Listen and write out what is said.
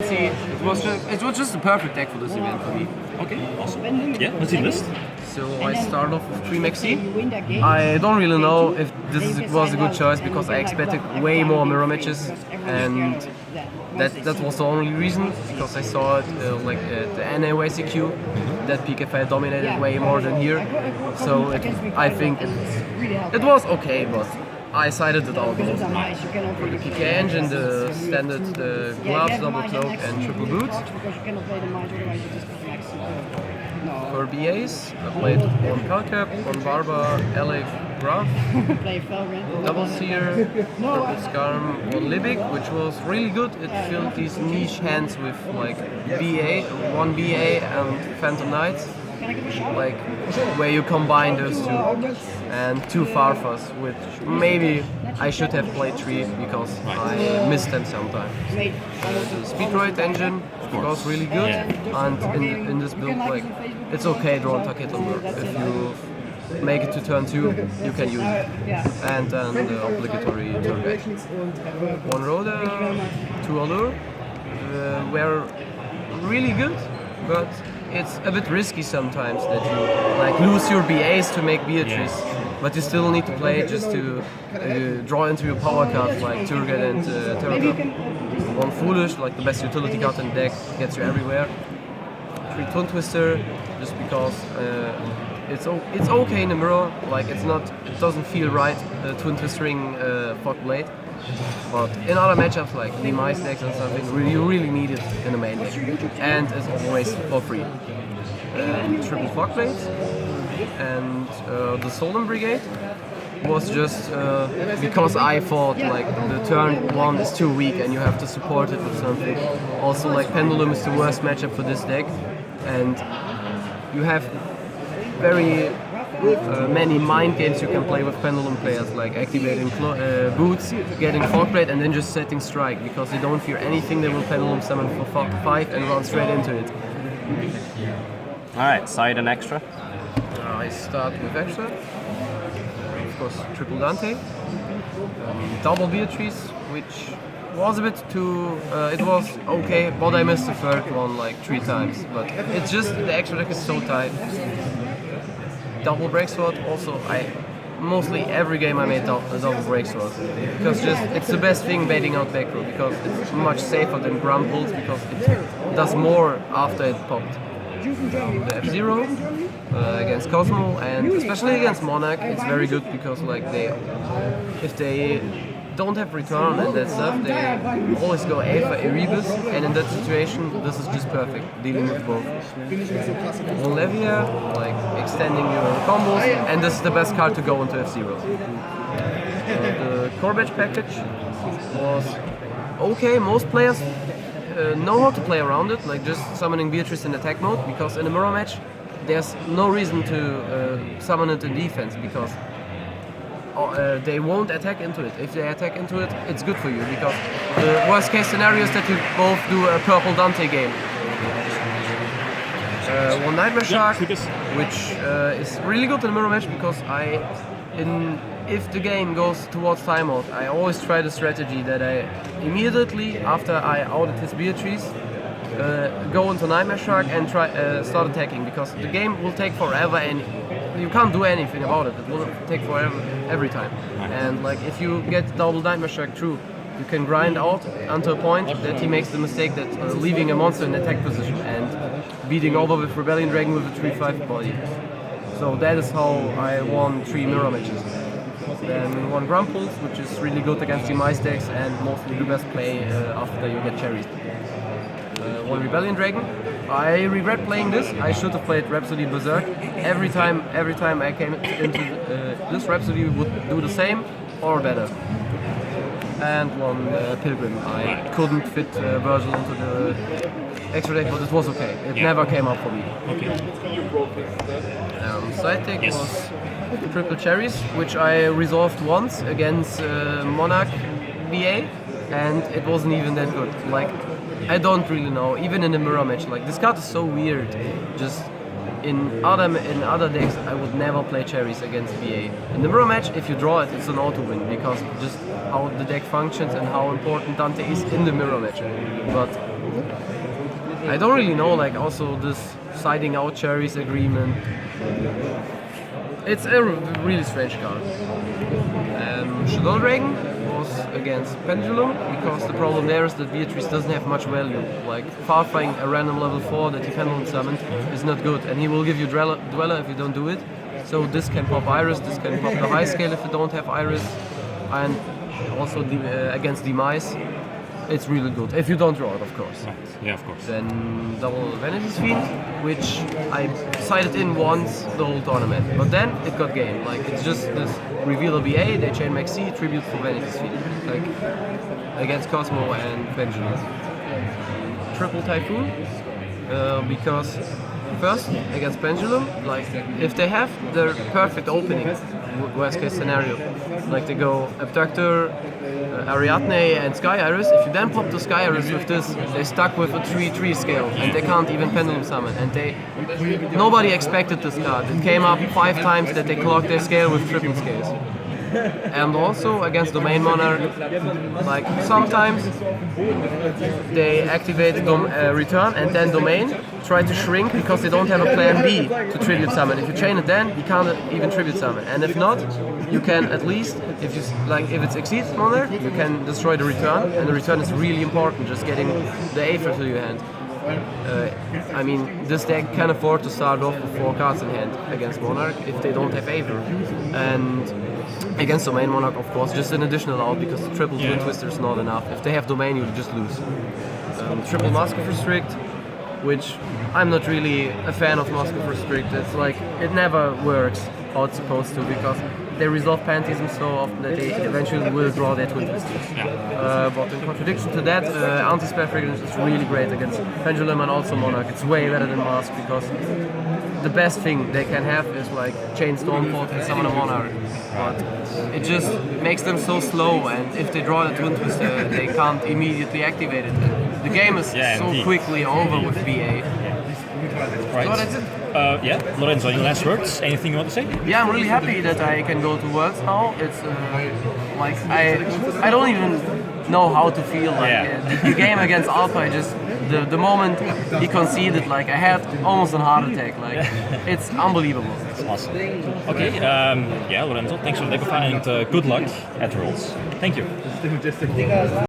See, it was just the perfect deck for this event for me. Okay, awesome. Yeah, what's your list? So I start off with 3 Maxi. I don't really know if was a good choice because I expected way more mirror matches, and that was the only reason, because I saw it like at the WCQ that PKFI dominated way more than here. So I think it was okay, but I sided it out. For the PK engine, the standard gloves, double cloak and triple boots. For BAs, I played one Calcap, one Barba, Alec, Graf, double Seer, purple Scarm, one Libic, which was really good. It filled these niche hands with like one BA and Phantom Knights, like where you combine those two, and 2 Farfas, which maybe I should have played 3 because I missed them sometimes. The Speedroid engine was really good, and in this build, like, it's okay drawing Taketo work. If you make it to turn 2, you can use it. And then the obligatory turn back. 1 Roda, 2 Allure, were really good, but it's a bit risky sometimes that you like lose your BAs to make Beatrice, but you still need to play just to draw into your power cards like Turget and Terracop. 1 Foolish, like the best utility card in the deck, gets you everywhere. 3 Twin Twister, just because it's okay in the mirror, like it doesn't feel right Twin Twistering Fog Blade. But in other matchups like demise decks and something, you really need it in the main deck, and it's always for free. Triple Fog Blades and the Solemn Brigade was just because I thought like the turn 1 is too weak and you have to support it with something. Also, like Pendulum is the worst matchup for this deck, and you have very many mind games you can play with Pendulum players, like activating boots, getting Fog Blade, and then just setting Strike, because they don't fear anything. They will Pendulum summon for 5 and run straight into it. Alright, side and extra. I start with extra. Of course, triple Dante. Double Beatrice, which was a bit too... it was okay, but I missed the third one like 3 times. But it's just, the extra deck is so tight. Double Breaksword, also mostly every game I made a double Breaksword, because just it's the best thing baiting out back row, because it's much safer than Grumples, because it does more after it popped. The F-Zero against Cosmo, and especially against Monarch, it's very good, because like if they don't have return and that stuff, they always go A for Erebus, and in that situation this is just perfect, dealing with both. Olivia, like extending your combos, and this is the best card to go into F-Zero. The Corbett package was okay. Most players know how to play around it, like just summoning Beatrice in attack mode, because in a mirror match there's no reason to summon it in defense, because they won't attack into it. If they attack into it, it's good for you, because the worst case scenario is that you both do a purple Dante game. 1 Nightmare Shark, which is really good in a mirror match, because if the game goes towards timeout, I always try the strategy that I immediately after I outed his Beatrice go into Nightmare Shark and start attacking, because the game will take forever and you can't do anything about it. It will take forever every time. And like if you get double Nightmare Shark through, you can grind out until a point that he makes the mistake that leaving a monster in attack position and beating over with Rebellion Dragon with a 3/5 body. So that is how I won 3 mirror matches. Then 1 Grumples, which is really good against demise decks and mostly the best play after you get cherries. 1 Rebellion Dragon. I regret playing this. I should have played Rhapsody Berserk. Every time I came into this, Rhapsody would do the same or better. And 1 Pilgrim. I couldn't fit Virgil into the extra deck, but it was okay. It never came up for me. Okay. Side deck was triple cherries, which I resolved once against Monarch BA, and it wasn't even that good. Like, I don't really know, even in the mirror match, like this card is so weird. Just in other decks I would never play cherries against BA. In the mirror match, if you draw it, it's an auto win, because just how the deck functions and how important Dante is in the mirror match. But I don't really know, like also this siding out cherries agreement. It's a really strange card. Shadow Dragon was against Pendulum because the problem there is that Beatrice doesn't have much value. Like Farfying a random level 4 that you Pendulum summoned is not good, and he will give you Dweller if you don't do it. So this can pop Iris, this can pop the high scale if you don't have Iris, and also against Demise. It's really good, if you don't draw it, of course. Right. Yeah, of course. Then double Vanity's Fiend, which I sided in once the whole tournament, but then it got game. Like, it's just this reveal a BA, they chain Max C, tribute for Vanity's Fiend. Like, against Cosmo and Pendulum. Triple Typhoon, because first, against Pendulum, like, if they have their perfect opening, worst case scenario, like they go Abductor, Ariadne and Sky Iris, if you then pop the Sky Iris with this, they're stuck with a 3-3 scale, and they can't even Pendulum summon, and nobody expected this card. It came up 5 times that they clocked their scale with triple scales. And also against Domain Monarch, like sometimes they activate Return and then Domain, try to shrink because they don't have a plan B to tribute summon. If you chain it then, you can't even tribute summon. And if not, you can at least, if it exceeds Monarch, you can destroy the Return, and the Return is really important, just getting the Aether to your hand. I mean, this deck can afford to start off with 4 cards in hand against Monarch if they don't have Aether. And against Domain Monarch, of course, just an additional out because the triple Twin Twister is not enough. If they have Domain, you just lose. Triple Mask of Restrict, which I'm not really a fan of Mask of Restrict. It's like, it never works how it's supposed to because they resolve Pantheism so often that they eventually will draw their Twin Twisters. But in contradiction to that, Anti-Spell Fragrance is really great against Pendulum and also Monarch. It's way better than Mask because the best thing they can have is like chain Stormfall and summon a Monarch. But it just makes them so slow, and if they draw the Twin Twister, they can't immediately activate it. And the game is so quickly over with BA. Right. So that's it. Yeah, Lorenzo, any last words? Anything you want to say? Yeah, I'm really happy that I can go to Worlds now. It's like I don't even know how to feel. Like the game against Alpha, I just the moment he conceded, like I had almost a heart attack. Like it's unbelievable. That's awesome. Okay, yeah, Lorenzo, thanks for the deck and good luck at Worlds. Thank you.